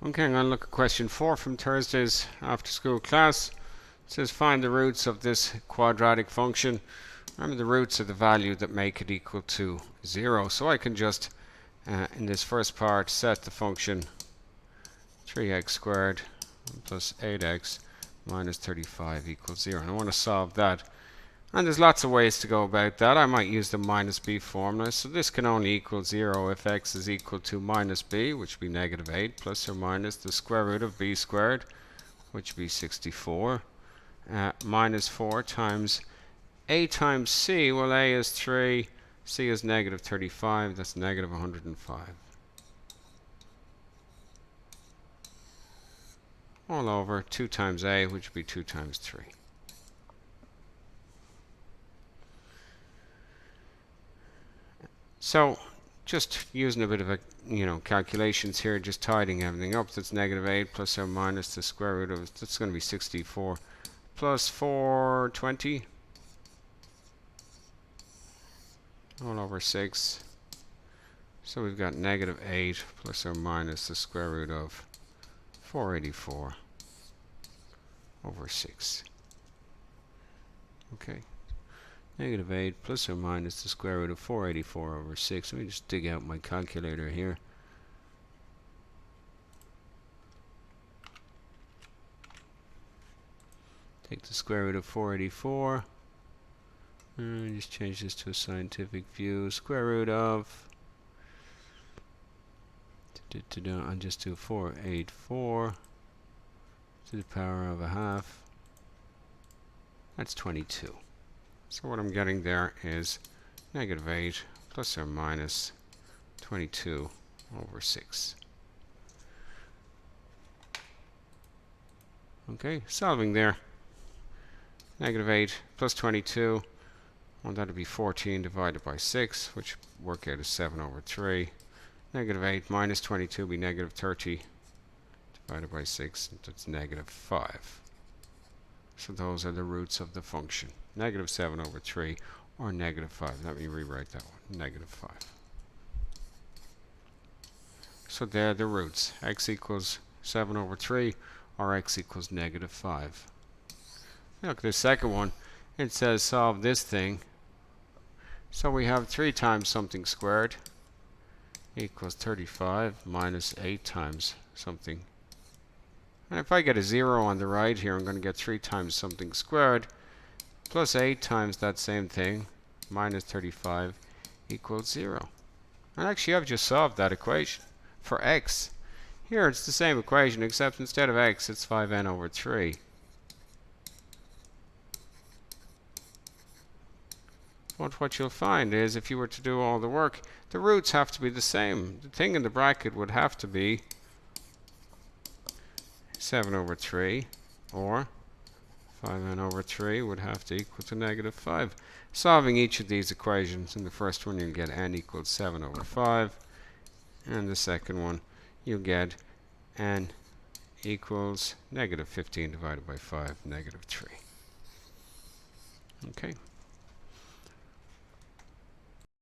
Okay, I'm going to look at question 4 from Thursday's after school class. It says find the roots of this quadratic function. Remember, the roots are the value that make it equal to 0. So I can just, in this first part, set the function 3x squared plus 8x minus 35 equals 0. And I want to solve that. And there's lots of ways to go about that. I might use the minus b formula. So this can only equal 0 if x is equal to minus b, which would be negative 8, plus or minus the square root of b squared, which would be 64, minus 4 times a times c. Well, a is 3, c is negative 35. That's negative 105. All over 2 times a, which would be 2 times 3. So just using a bit of calculations here, just tidying everything up. That's negative 8 plus or minus the square root of, that's going to be 64 plus 420 all over 6. So we've got negative 8 plus or minus the square root of 484 over 6. Okay. Negative 8 plus or minus the square root of 484 over 6. Let me just dig out my calculator here. Take the square root of 484. And just change this to a scientific view. Square root of... I'll just do 484 to the power of a half. That's 22. So what I'm getting there is negative 8 plus or minus 22 over 6. Okay, solving there. Negative 8 plus 22. Well, that would be 14 divided by 6, which work out as 7 over 3. Negative 8 minus 22 would be negative 30 divided by 6. That's negative 5. So those are the roots of the function. Negative 7 over 3 or negative 5. Let me rewrite that one. Negative 5. So they're the roots. X equals 7 over 3 or x equals negative 5. Look at the second one. It says solve this thing. So we have 3 times something squared equals 35 minus 8 times something. And if I get a 0 on the right here, I'm going to get 3 times something squared plus 8 times that same thing minus 35 equals 0. And actually I've just solved that equation for x. Here it's the same equation, except instead of x it's 5n over 3. But what you'll find is if you were to do all the work, the roots have to be the same. The thing in the bracket would have to be 7 over 3, or 5n over 3 would have to equal to negative 5. Solving each of these equations, in the first one you'll get n equals 7 over 5, and the second one you'll get n equals negative 15 divided by 5, negative 3. Okay.